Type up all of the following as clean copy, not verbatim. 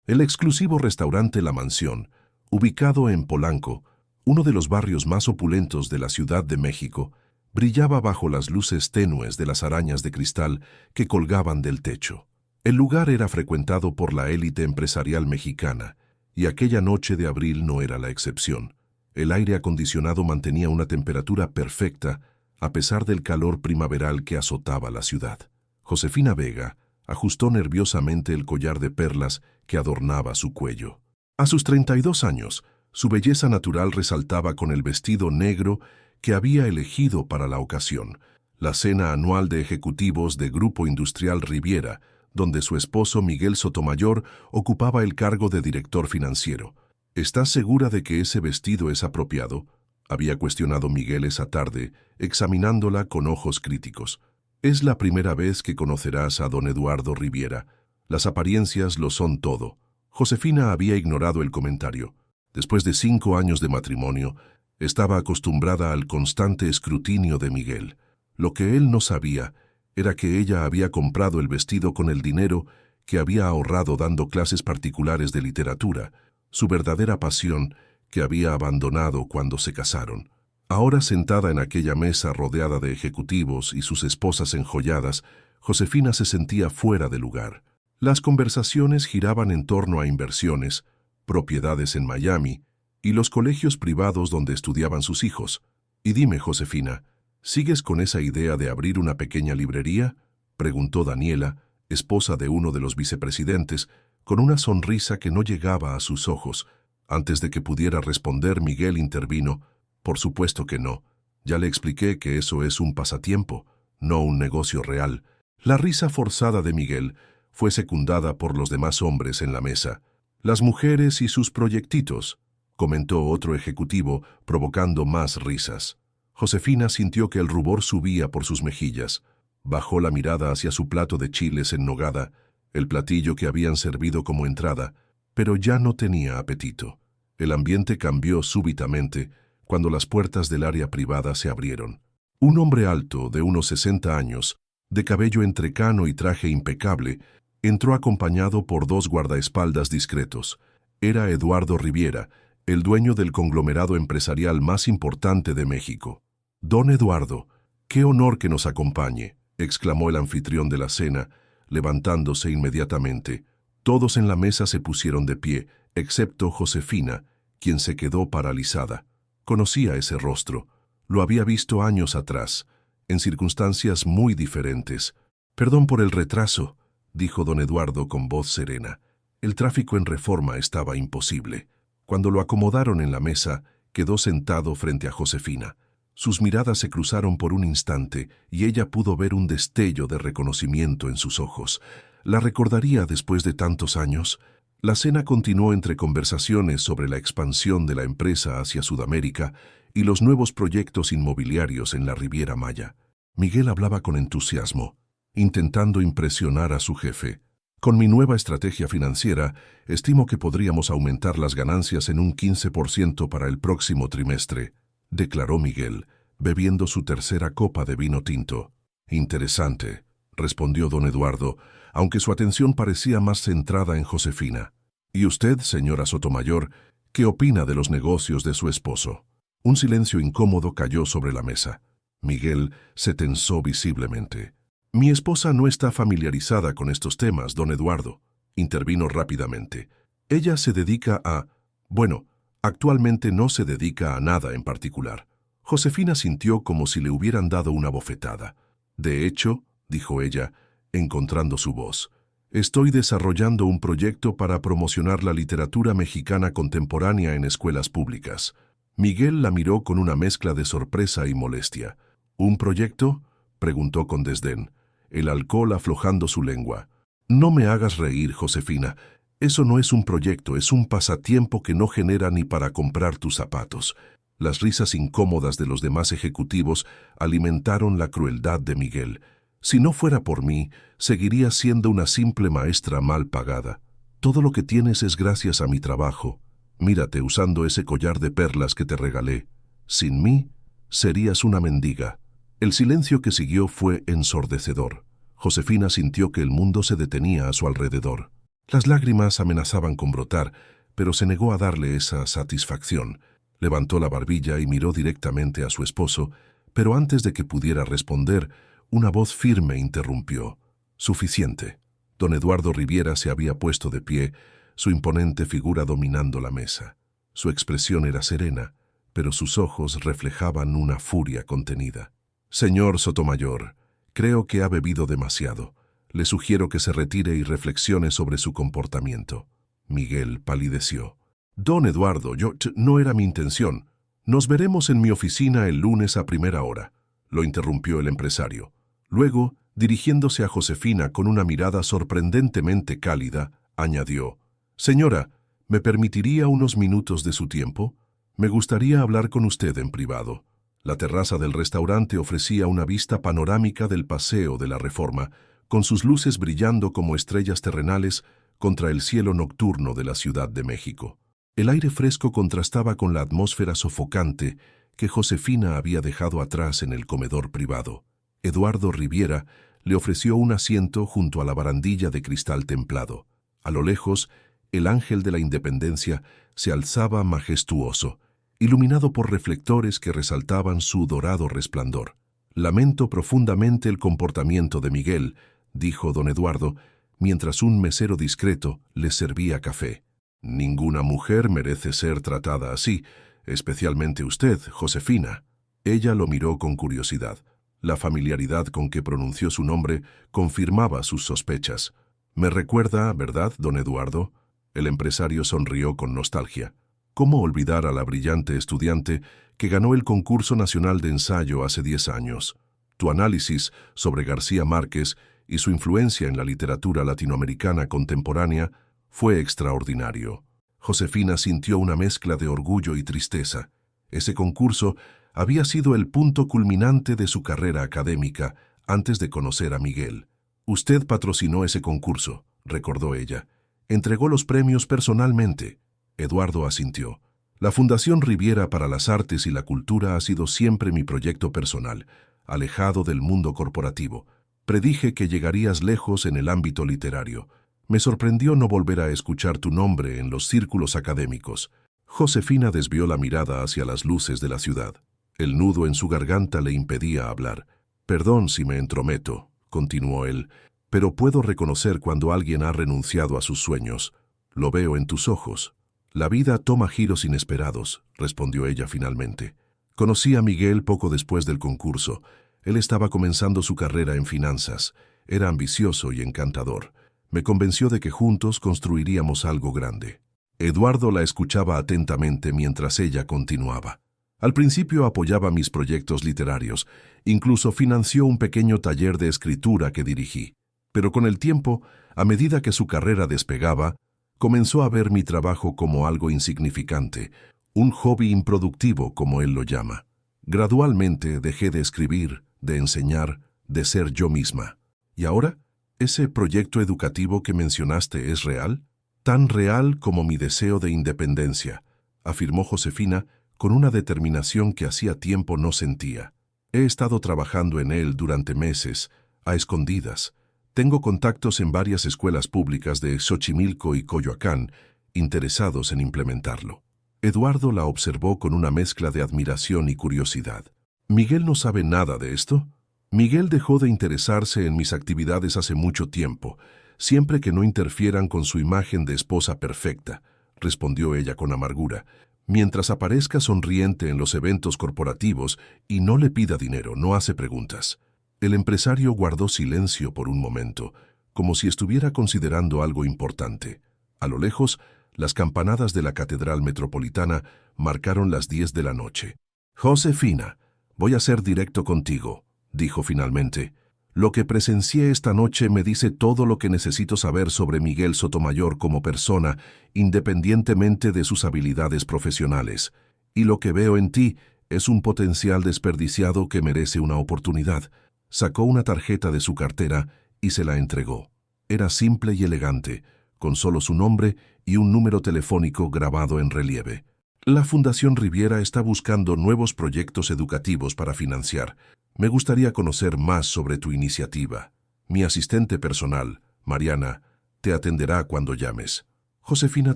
El exclusivo restaurante La Mansión, ubicado en Polanco, uno de los barrios más opulentos de la Ciudad de México, brillaba bajo las luces tenues de las arañas de cristal que colgaban del techo. El lugar era frecuentado por la élite empresarial mexicana, y aquella noche de abril no era la excepción. El aire acondicionado mantenía una temperatura perfecta a pesar del calor primaveral que azotaba la ciudad. Josefina Vega ajustó nerviosamente el collar de perlas que adornaba su cuello. A sus 32 años, su belleza natural resaltaba con el vestido negro que había elegido para la ocasión, la cena anual de ejecutivos de Grupo Industrial Riviera, donde su esposo Miguel Sotomayor ocupaba el cargo de director financiero. ¿Estás segura de que ese vestido es apropiado?, había cuestionado Miguel esa tarde, examinándola con ojos críticos. Es la primera vez que conocerás a don Eduardo Riviera. Las apariencias lo son todo. Josefina había ignorado el comentario. Después de 5 años de matrimonio, estaba acostumbrada al constante escrutinio de Miguel. Lo que él no sabía era que ella había comprado el vestido con el dinero que había ahorrado dando clases particulares de literatura, su verdadera pasión que había abandonado cuando se casaron. Ahora sentada en aquella mesa rodeada de ejecutivos y sus esposas enjolladas, Josefina se sentía fuera de lugar. Las conversaciones giraban en torno a inversiones, propiedades en Miami y los colegios privados donde estudiaban sus hijos. Y dime, Josefina, ¿sigues con esa idea de abrir una pequeña librería?, preguntó Daniela, esposa de uno de los vicepresidentes, con una sonrisa que no llegaba a sus ojos. Antes de que pudiera responder, Miguel intervino. Por supuesto que no. Ya le expliqué que eso es un pasatiempo, no un negocio real. La risa forzada de Miguel fue secundada por los demás hombres en la mesa. Las mujeres y sus proyectitos, comentó otro ejecutivo, provocando más risas. Josefina sintió que el rubor subía por sus mejillas. Bajó la mirada hacia su plato de chiles en nogada, el platillo que habían servido como entrada, pero ya no tenía apetito. El ambiente cambió súbitamente cuando las puertas del área privada se abrieron. Un hombre alto, de unos 60 años, de cabello entrecano y traje impecable, entró acompañado por 2 guardaespaldas discretos. Era Eduardo Riviera, el dueño del conglomerado empresarial más importante de México. «Don Eduardo, qué honor que nos acompañe», exclamó el anfitrión de la cena, levantándose inmediatamente. Todos en la mesa se pusieron de pie, excepto Josefina, quien se quedó paralizada. Conocía ese rostro. Lo había visto años atrás, en circunstancias muy diferentes. «Perdón por el retraso», dijo don Eduardo con voz serena. El tráfico en Reforma estaba imposible. Cuando lo acomodaron en la mesa, quedó sentado frente a Josefina. Sus miradas se cruzaron por un instante y ella pudo ver un destello de reconocimiento en sus ojos. ¿La recordaría después de tantos años? La cena continuó entre conversaciones sobre la expansión de la empresa hacia Sudamérica y los nuevos proyectos inmobiliarios en la Riviera Maya. Miguel hablaba con entusiasmo, intentando impresionar a su jefe. «Con mi nueva estrategia financiera, estimo que podríamos aumentar las ganancias en un 15% para el próximo trimestre», declaró Miguel, bebiendo su tercera copa de vino tinto. «Interesante», respondió don Eduardo, aunque su atención parecía más centrada en Josefina. «¿Y usted, señora Sotomayor, qué opina de los negocios de su esposo?». Un silencio incómodo cayó sobre la mesa. Miguel se tensó visiblemente. «Mi esposa no está familiarizada con estos temas, don Eduardo», intervino rápidamente. «Ella se dedica a... Bueno, actualmente no se dedica a nada en particular». Josefina sintió como si le hubieran dado una bofetada. «De hecho», dijo ella, encontrando su voz, «estoy desarrollando un proyecto para promocionar la literatura mexicana contemporánea en escuelas públicas». Miguel la miró con una mezcla de sorpresa y molestia. «¿Un proyecto?», preguntó con desdén, el alcohol aflojando su lengua. «No me hagas reír, Josefina. Eso no es un proyecto, es un pasatiempo que no genera ni para comprar tus zapatos». Las risas incómodas de los demás ejecutivos alimentaron la crueldad de Miguel. «Si no fuera por mí, seguiría siendo una simple maestra mal pagada. Todo lo que tienes es gracias a mi trabajo. Mírate usando ese collar de perlas que te regalé. Sin mí, serías una mendiga». El silencio que siguió fue ensordecedor. Josefina sintió que el mundo se detenía a su alrededor. Las lágrimas amenazaban con brotar, pero se negó a darle esa satisfacción. Levantó la barbilla y miró directamente a su esposo, pero antes de que pudiera responder, una voz firme interrumpió. «Suficiente». Don Eduardo Riviera se había puesto de pie, su imponente figura dominando la mesa. Su expresión era serena, pero sus ojos reflejaban una furia contenida. «Señor Sotomayor, creo que ha bebido demasiado. Le sugiero que se retire y reflexione sobre su comportamiento». Miguel palideció. «Don Eduardo, no era mi intención. Nos veremos en mi oficina el lunes a primera hora», lo interrumpió el empresario. Luego, dirigiéndose a Josefina con una mirada sorprendentemente cálida, añadió: «Señora, ¿me permitiría unos minutos de su tiempo? Me gustaría hablar con usted en privado». La terraza del restaurante ofrecía una vista panorámica del Paseo de la Reforma, con sus luces brillando como estrellas terrenales contra el cielo nocturno de la Ciudad de México. El aire fresco contrastaba con la atmósfera sofocante que Josefina había dejado atrás en el comedor privado. Eduardo Riviera le ofreció un asiento junto a la barandilla de cristal templado. A lo lejos, el Ángel de la Independencia se alzaba majestuoso, iluminado por reflectores que resaltaban su dorado resplandor. «Lamento profundamente el comportamiento de Miguel», dijo don Eduardo, mientras un mesero discreto le servía café. «Ninguna mujer merece ser tratada así, especialmente usted, Josefina». Ella lo miró con curiosidad. La familiaridad con que pronunció su nombre confirmaba sus sospechas. «Me recuerda, ¿verdad, don Eduardo?». El empresario sonrió con nostalgia. ¿Cómo olvidar a la brillante estudiante que ganó el concurso nacional de ensayo hace 10 años? Tu análisis sobre García Márquez y su influencia en la literatura latinoamericana contemporánea fue extraordinario. Josefina sintió una mezcla de orgullo y tristeza. Ese concurso había sido el punto culminante de su carrera académica antes de conocer a Miguel. «Usted patrocinó ese concurso», recordó ella. «Entregó los premios personalmente». Eduardo asintió. «La Fundación Riviera para las Artes y la Cultura ha sido siempre mi proyecto personal, alejado del mundo corporativo. Predije que llegarías lejos en el ámbito literario. Me sorprendió no volver a escuchar tu nombre en los círculos académicos». Josefina desvió la mirada hacia las luces de la ciudad. El nudo en su garganta le impedía hablar. «Perdón si me entrometo», continuó él, «pero puedo reconocer cuando alguien ha renunciado a sus sueños. Lo veo en tus ojos». «La vida toma giros inesperados», respondió ella finalmente. «Conocí a Miguel poco después del concurso. Él estaba comenzando su carrera en finanzas. Era ambicioso y encantador. Me convenció de que juntos construiríamos algo grande». Eduardo la escuchaba atentamente mientras ella continuaba. «Al principio apoyaba mis proyectos literarios, incluso financió un pequeño taller de escritura que dirigí. Pero con el tiempo, a medida que su carrera despegaba, comenzó a ver mi trabajo como algo insignificante, un hobby improductivo, como él lo llama. Gradualmente dejé de escribir, de enseñar, de ser yo misma. ¿Y ahora? ¿Ese proyecto educativo que mencionaste es real? Tan real como mi deseo de independencia», afirmó Josefina con una determinación que hacía tiempo no sentía. «He estado trabajando en él durante meses, a escondidas. Tengo contactos en varias escuelas públicas de Xochimilco y Coyoacán, interesados en implementarlo». Eduardo la observó con una mezcla de admiración y curiosidad. «¿Miguel no sabe nada de esto?». «Miguel dejó de interesarse en mis actividades hace mucho tiempo, siempre que no interfieran con su imagen de esposa perfecta», respondió ella con amargura. «Mientras aparezca sonriente en los eventos corporativos y no le pida dinero, no hace preguntas». El empresario guardó silencio por un momento, como si estuviera considerando algo importante. A lo lejos, las campanadas de la Catedral Metropolitana marcaron las 10 de la noche. «Josefina, voy a ser directo contigo», dijo finalmente. «Lo que presencié esta noche me dice todo lo que necesito saber sobre Miguel Sotomayor como persona, independientemente de sus habilidades profesionales. Y lo que veo en ti es un potencial desperdiciado que merece una oportunidad». Sacó una tarjeta de su cartera y se la entregó. Era simple y elegante, con solo su nombre y un número telefónico grabado en relieve. «La Fundación Riviera está buscando nuevos proyectos educativos para financiar. Me gustaría conocer más sobre tu iniciativa. Mi asistente personal, Mariana, Te atenderá cuando llames. Josefina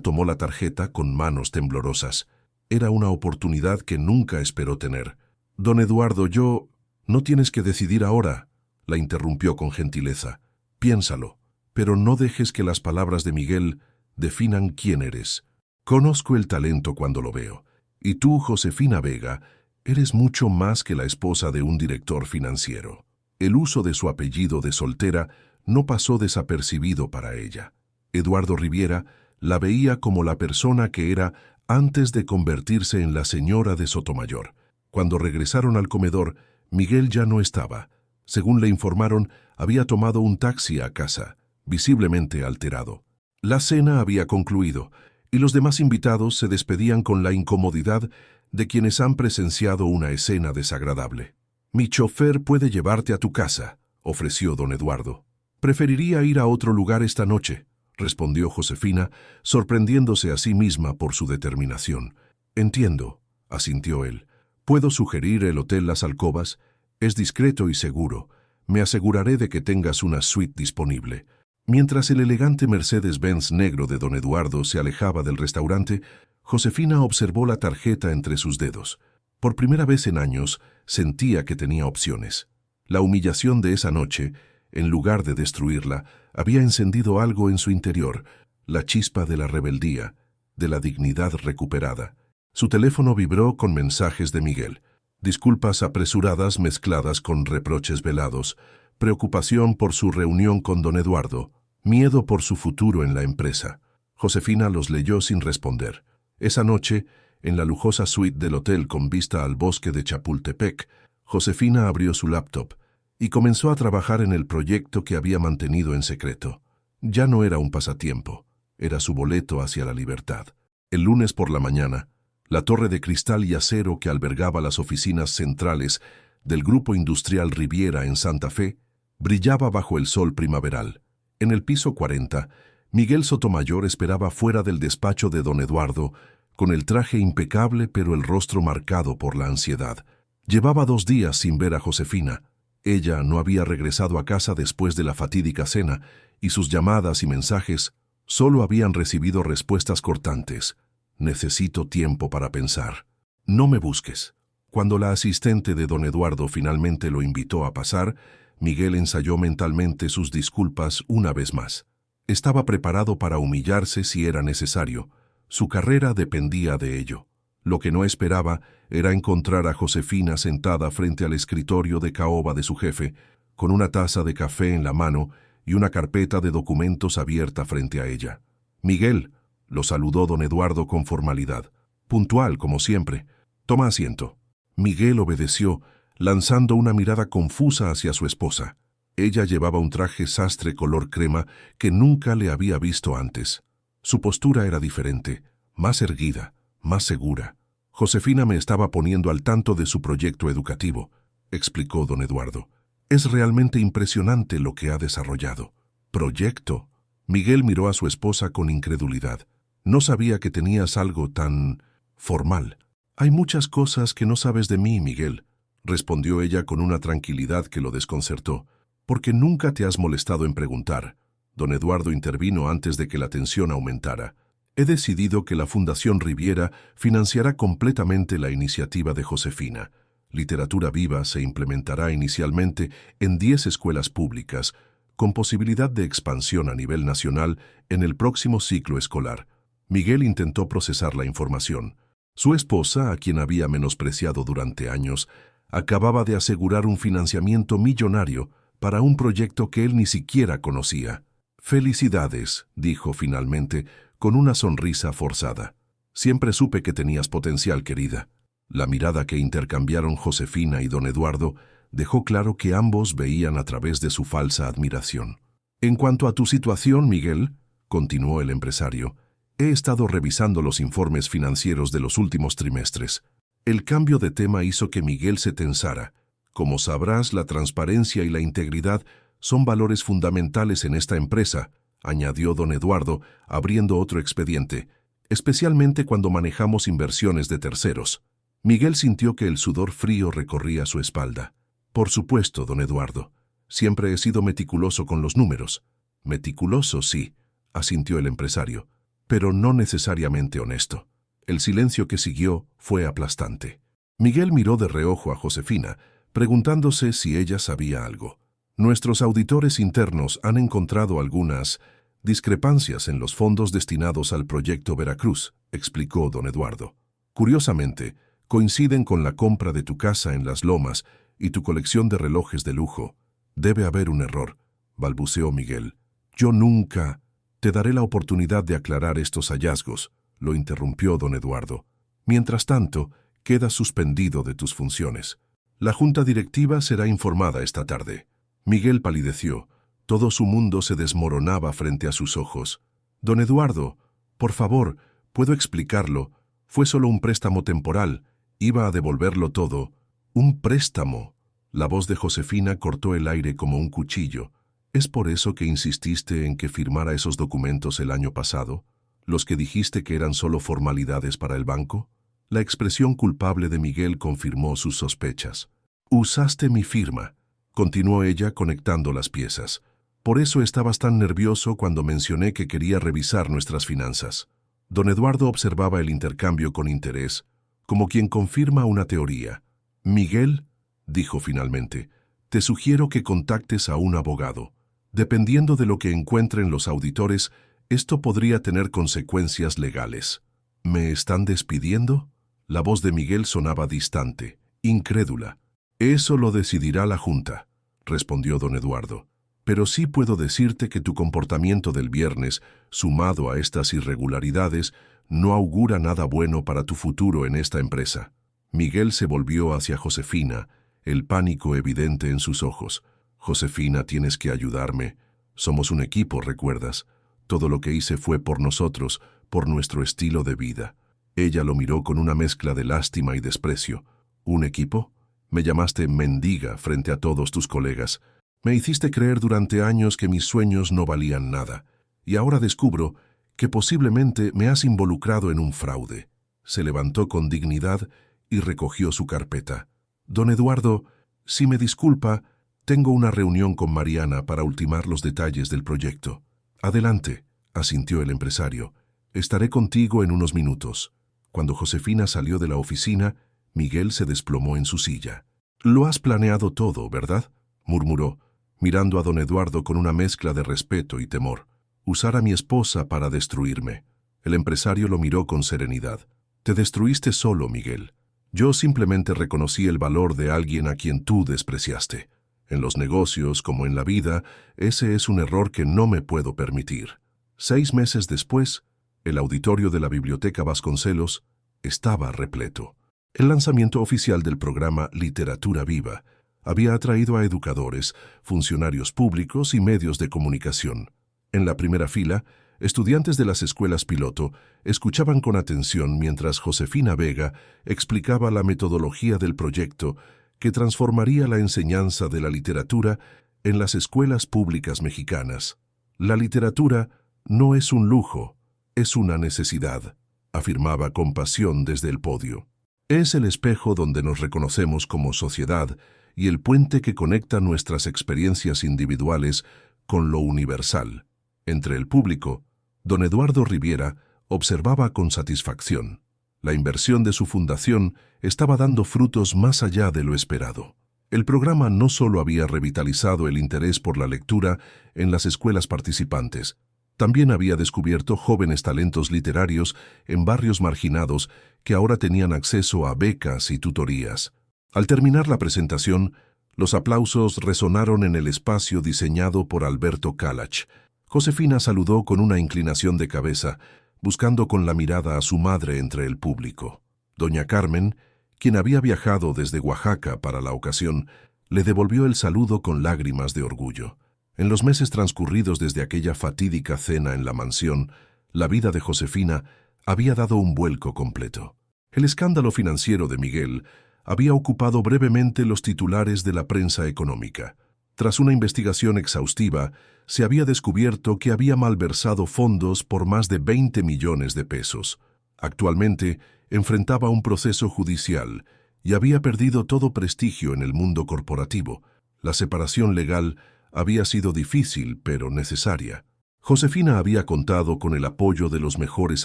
tomó la tarjeta con manos temblorosas. Era una oportunidad que nunca esperó tener. Don Eduardo, yo... No tienes que decidir ahora, la interrumpió con gentileza. Piénsalo, pero no dejes que las palabras de Miguel definan quién eres. Conozco el talento cuando lo veo. Y tú, Josefina Vega, eres mucho más que la esposa de un director financiero. El uso de su apellido de soltera no pasó desapercibido para ella. Eduardo Riviera la veía como la persona que era antes de convertirse en la señora de Sotomayor. Cuando regresaron al comedor, Miguel ya no estaba. Según le informaron, había tomado un taxi a casa, visiblemente alterado. La cena había concluido, y los demás invitados se despedían con la incomodidad de quienes han presenciado una escena desagradable. «Mi chofer puede llevarte a tu casa», ofreció don Eduardo. «Preferiría ir a otro lugar esta noche», respondió Josefina, sorprendiéndose a sí misma por su determinación. «Entiendo», asintió él. «Puedo sugerir el Hotel Las Alcobas. Es discreto y seguro. Me aseguraré de que tengas una suite disponible». Mientras el elegante Mercedes-Benz negro de don Eduardo se alejaba del restaurante, Josefina observó la tarjeta entre sus dedos. Por primera vez en años, sentía que tenía opciones. La humillación de esa noche, en lugar de destruirla, había encendido algo en su interior, la chispa de la rebeldía, de la dignidad recuperada. Su teléfono vibró con mensajes de Miguel. Disculpas apresuradas mezcladas con reproches velados, preocupación por su reunión con don Eduardo, miedo por su futuro en la empresa. Josefina los leyó sin responder. Esa noche, en la lujosa suite del hotel con vista al bosque de Chapultepec, Josefina abrió su laptop y comenzó a trabajar en el proyecto que había mantenido en secreto. Ya no era un pasatiempo, era su boleto hacia la libertad. El lunes por la mañana, la torre de cristal y acero que albergaba las oficinas centrales del Grupo Industrial Riviera en Santa Fe brillaba bajo el sol primaveral. En el piso 40, Miguel Sotomayor esperaba fuera del despacho de don Eduardo, con el traje impecable pero el rostro marcado por la ansiedad. Llevaba 2 días sin ver a Josefina. Ella no había regresado a casa después de la fatídica cena, y sus llamadas y mensajes solo habían recibido respuestas cortantes. «Necesito tiempo para pensar. No me busques». Cuando la asistente de don Eduardo finalmente lo invitó a pasar, Miguel ensayó mentalmente sus disculpas una vez más. Estaba preparado para humillarse si era necesario. Su carrera dependía de ello. Lo que no esperaba era encontrar a Josefina sentada frente al escritorio de caoba de su jefe, con una taza de café en la mano y una carpeta de documentos abierta frente a ella. «Miguel», lo saludó don Eduardo con formalidad. «Puntual, como siempre. Toma asiento». Miguel obedeció, lanzando una mirada confusa hacia su esposa. Ella llevaba un traje sastre color crema que nunca le había visto antes. Su postura era diferente, más erguida, más segura. «Josefina me estaba poniendo al tanto de su proyecto educativo», explicó don Eduardo. «Es realmente impresionante lo que ha desarrollado». «¿Proyecto?». Miguel miró a su esposa con incredulidad. «No sabía que tenías algo tan formal». «Hay muchas cosas que no sabes de mí, Miguel», respondió ella con una tranquilidad que lo desconcertó. «Porque nunca te has molestado en preguntar». Don Eduardo intervino antes de que la tensión aumentara. «He decidido que la Fundación Riviera financiará completamente la iniciativa de Josefina. Literatura Viva se implementará inicialmente en 10 escuelas públicas, con posibilidad de expansión a nivel nacional en el próximo ciclo escolar». Miguel intentó procesar la información. Su esposa, a quien había menospreciado durante años, acababa de asegurar un financiamiento millonario para un proyecto que él ni siquiera conocía. «Felicidades», dijo finalmente, con una sonrisa forzada. «Siempre supe que tenías potencial, querida». La mirada que intercambiaron Josefina y don Eduardo dejó claro que ambos veían a través de su falsa admiración. «En cuanto a tu situación, Miguel», continuó el empresario, «he estado revisando los informes financieros de los últimos trimestres». El cambio de tema hizo que Miguel se tensara. «Como sabrás, la transparencia y la integridad son valores fundamentales en esta empresa», añadió don Eduardo, abriendo otro expediente, «especialmente cuando manejamos inversiones de terceros». Miguel sintió que el sudor frío recorría su espalda. «Por supuesto, don Eduardo. Siempre he sido meticuloso con los números». «Meticuloso, sí», asintió el empresario, pero no necesariamente honesto. El silencio que siguió fue aplastante. Miguel miró de reojo a Josefina, preguntándose si ella sabía algo. Nuestros auditores internos han encontrado algunas discrepancias en los fondos destinados al proyecto Veracruz, explicó don Eduardo. Curiosamente, coinciden con la compra de tu casa en Las Lomas y tu colección de relojes de lujo. Debe haber un error, balbuceó Miguel. Yo nunca... Te daré la oportunidad de aclarar estos hallazgos, lo interrumpió don Eduardo. Mientras tanto, quedas suspendido de tus funciones. La junta directiva será informada esta tarde. Miguel palideció. Todo su mundo se desmoronaba frente a sus ojos. Don Eduardo, por favor, puedo explicarlo. Fue solo un préstamo temporal. Iba a devolverlo todo. ¿Un préstamo? La voz de Josefina cortó el aire como un cuchillo. ¿Es por eso que insististe en que firmara esos documentos el año pasado? ¿Los que dijiste que eran solo formalidades para el banco? La expresión culpable de Miguel confirmó sus sospechas. Usaste mi firma, continuó ella conectando las piezas. Por eso estabas tan nervioso cuando mencioné que quería revisar nuestras finanzas. Don Eduardo observaba el intercambio con interés, como quien confirma una teoría. Miguel, dijo finalmente, te sugiero que contactes a un abogado. Dependiendo de lo que encuentren los auditores, esto podría tener consecuencias legales. ¿Me están despidiendo? La voz de Miguel sonaba distante, incrédula. Eso lo decidirá la Junta, respondió don Eduardo. Pero sí puedo decirte que tu comportamiento del viernes, sumado a estas irregularidades, no augura nada bueno para tu futuro en esta empresa. Miguel se volvió hacia Josefina, el pánico evidente en sus ojos. Josefina, tienes que ayudarme. Somos un equipo, ¿recuerdas? Todo lo que hice fue por nosotros, por nuestro estilo de vida. Ella lo miró con una mezcla de lástima y desprecio. ¿Un equipo? Me llamaste mendiga frente a todos tus colegas. Me hiciste creer durante años que mis sueños no valían nada. Y ahora descubro que posiblemente me has involucrado en un fraude. Se levantó con dignidad y recogió su carpeta. Don Eduardo, si me disculpa, tengo una reunión con Mariana para ultimar los detalles del proyecto. Adelante, asintió el empresario. Estaré contigo en unos minutos. Cuando Josefina salió de la oficina, Miguel se desplomó en su silla. Lo has planeado todo, ¿verdad?, murmuró, mirando a don Eduardo con una mezcla de respeto y temor. Usar a mi esposa para destruirme. El empresario lo miró con serenidad. Te destruiste solo, Miguel. Yo simplemente reconocí el valor de alguien a quien tú despreciaste. En los negocios, como en la vida, ese es un error que no me puedo permitir. 6 meses después, el auditorio de la Biblioteca Vasconcelos estaba repleto. El lanzamiento oficial del programa Literatura Viva había atraído a educadores, funcionarios públicos y medios de comunicación. En la primera fila, estudiantes de las escuelas piloto escuchaban con atención mientras Josefina Vega explicaba la metodología del proyecto que transformaría la enseñanza de la literatura en las escuelas públicas mexicanas. La literatura no es un lujo, es una necesidad, afirmaba con pasión desde el podio. Es el espejo donde nos reconocemos como sociedad y el puente que conecta nuestras experiencias individuales con lo universal. Entre el público, don Eduardo Riviera observaba con satisfacción. La inversión de su fundación estaba dando frutos más allá de lo esperado. El programa no solo había revitalizado el interés por la lectura en las escuelas participantes, también había descubierto jóvenes talentos literarios en barrios marginados que ahora tenían acceso a becas y tutorías. Al terminar la presentación, los aplausos resonaron en el espacio diseñado por Alberto Kalach. Josefina saludó con una inclinación de cabeza, buscando con la mirada a su madre entre el público. Doña Carmen, quien había viajado desde Oaxaca para la ocasión, le devolvió el saludo con lágrimas de orgullo. En los meses transcurridos desde aquella fatídica cena en la mansión, la vida de Josefina había dado un vuelco completo. El escándalo financiero de Miguel había ocupado brevemente los titulares de la prensa económica. Tras una investigación exhaustiva, se había descubierto que había malversado fondos por más de 20 millones de pesos. Actualmente, enfrentaba un proceso judicial y había perdido todo prestigio en el mundo corporativo. La separación legal había sido difícil, pero necesaria. Josefina había contado con el apoyo de los mejores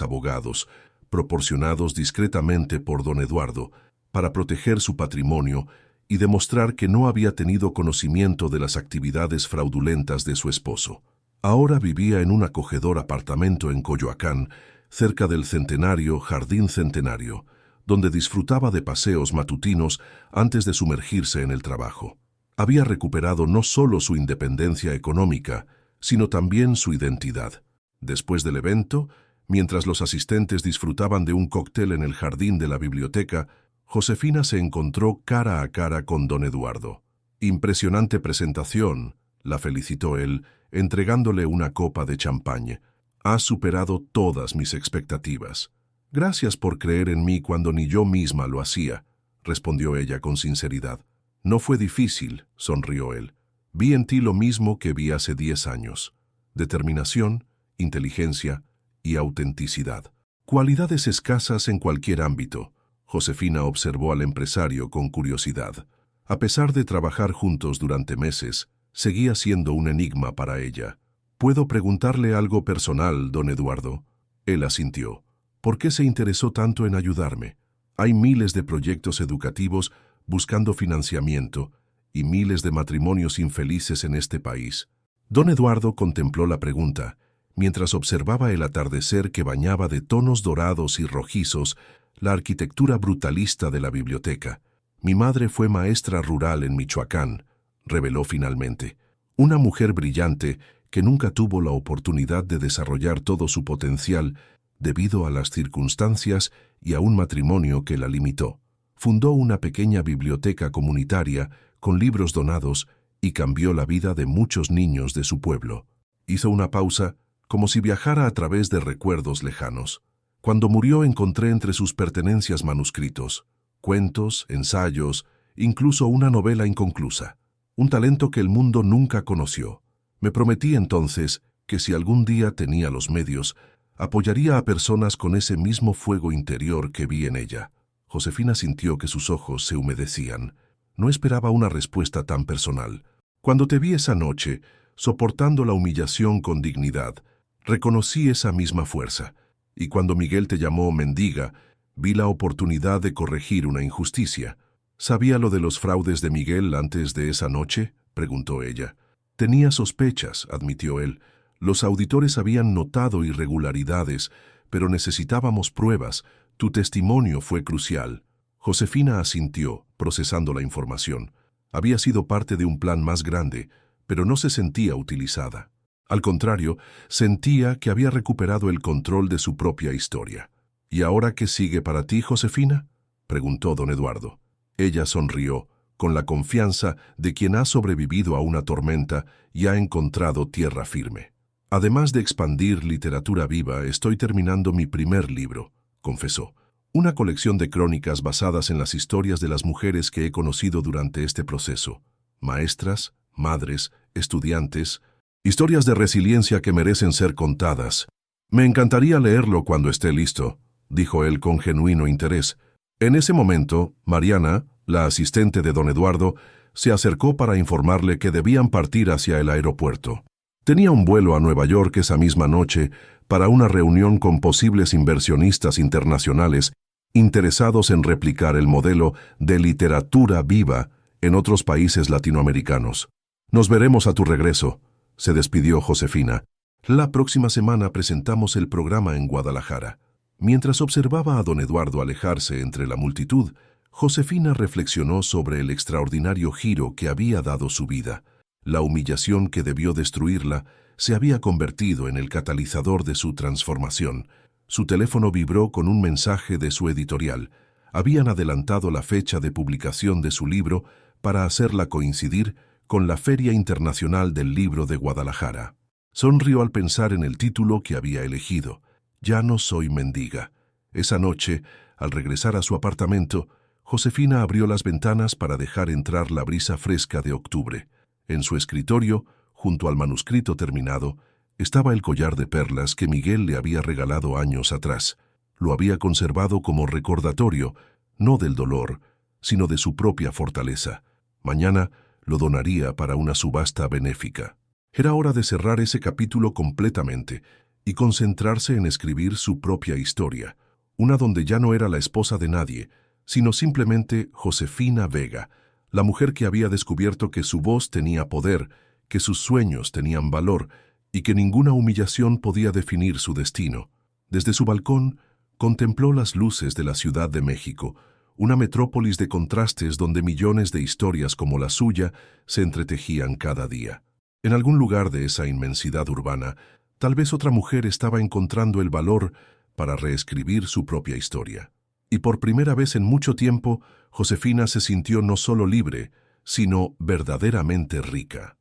abogados, proporcionados discretamente por don Eduardo, para proteger su patrimonio y demostrar que no había tenido conocimiento de las actividades fraudulentas de su esposo. Ahora vivía en un acogedor apartamento en Coyoacán, cerca del centenario Jardín Centenario, donde disfrutaba de paseos matutinos antes de sumergirse en el trabajo. Había recuperado no solo su independencia económica, sino también su identidad. Después del evento, mientras los asistentes disfrutaban de un cóctel en el jardín de la biblioteca, Josefina se encontró cara a cara con don Eduardo. «Impresionante presentación», la felicitó él, entregándole una copa de champagne. «Has superado todas mis expectativas». «Gracias por creer en mí cuando ni yo misma lo hacía», respondió ella con sinceridad. «No fue difícil», sonrió él. «Vi en ti lo mismo que vi hace 10 años. Determinación, inteligencia y autenticidad. Cualidades escasas en cualquier ámbito». Josefina observó al empresario con curiosidad. A pesar de trabajar juntos durante meses, seguía siendo un enigma para ella. «¿Puedo preguntarle algo personal, don Eduardo?» Él asintió. «¿Por qué se interesó tanto en ayudarme? Hay miles de proyectos educativos buscando financiamiento y miles de matrimonios infelices en este país». Don Eduardo contempló la pregunta, mientras observaba el atardecer que bañaba de tonos dorados y rojizos la arquitectura brutalista de la biblioteca. «Mi madre fue maestra rural en Michoacán», reveló finalmente. «Una mujer brillante que nunca tuvo la oportunidad de desarrollar todo su potencial debido a las circunstancias y a un matrimonio que la limitó. Fundó una pequeña biblioteca comunitaria con libros donados y cambió la vida de muchos niños de su pueblo». Hizo una pausa, como si viajara a través de recuerdos lejanos. «Cuando murió encontré entre sus pertenencias manuscritos, cuentos, ensayos, incluso una novela inconclusa. Un talento que el mundo nunca conoció. Me prometí entonces que si algún día tenía los medios, apoyaría a personas con ese mismo fuego interior que vi en ella». Josefina sintió que sus ojos se humedecían. No esperaba una respuesta tan personal. «Cuando te vi esa noche, soportando la humillación con dignidad, reconocí esa misma fuerza. Y cuando Miguel te llamó mendiga, vi la oportunidad de corregir una injusticia». «¿Sabía lo de los fraudes de Miguel antes de esa noche?», preguntó ella. «Tenía sospechas», admitió él. «Los auditores habían notado irregularidades, pero necesitábamos pruebas. Tu testimonio fue crucial». Josefina asintió, procesando la información. Había sido parte de un plan más grande, pero no se sentía utilizada. Al contrario, sentía que había recuperado el control de su propia historia. «¿Y ahora qué sigue para ti, Josefina?», preguntó don Eduardo. Ella sonrió, con la confianza de quien ha sobrevivido a una tormenta y ha encontrado tierra firme. «Además de expandir literatura viva, estoy terminando mi primer libro», confesó. «Una colección de crónicas basadas en las historias de las mujeres que he conocido durante este proceso. Maestras, madres, estudiantes, historias de resiliencia que merecen ser contadas. Me encantaría leerlo cuando esté listo», dijo él con genuino interés. En ese momento, Mariana, la asistente de don Eduardo, se acercó para informarle que debían partir hacia el aeropuerto. Tenía un vuelo a Nueva York esa misma noche para una reunión con posibles inversionistas internacionales interesados en replicar el modelo de literatura viva en otros países latinoamericanos. «Nos veremos a tu regreso», se despidió Josefina. «La próxima semana presentamos el programa en Guadalajara». Mientras observaba a don Eduardo alejarse entre la multitud, Josefina reflexionó sobre el extraordinario giro que había dado su vida. La humillación que debió destruirla se había convertido en el catalizador de su transformación. Su teléfono vibró con un mensaje de su editorial. Habían adelantado la fecha de publicación de su libro para hacerla coincidir con la Feria Internacional del Libro de Guadalajara. Sonrió al pensar en el título que había elegido. «Ya no soy mendiga». Esa noche, al regresar a su apartamento, Josefina abrió las ventanas para dejar entrar la brisa fresca de octubre. En su escritorio, junto al manuscrito terminado, estaba el collar de perlas que Miguel le había regalado años atrás. Lo había conservado como recordatorio, no del dolor, sino de su propia fortaleza. Mañana lo donaría para una subasta benéfica. Era hora de cerrar ese capítulo completamente y concentrarse en escribir su propia historia, una donde ya no era la esposa de nadie, sino simplemente Josefina Vega, la mujer que había descubierto que su voz tenía poder, que sus sueños tenían valor y que ninguna humillación podía definir su destino. Desde su balcón, contempló las luces de la Ciudad de México, una metrópolis de contrastes donde millones de historias como la suya se entretejían cada día. En algún lugar de esa inmensidad urbana, tal vez otra mujer estaba encontrando el valor para reescribir su propia historia. Y por primera vez en mucho tiempo, Josefina se sintió no solo libre, sino verdaderamente rica.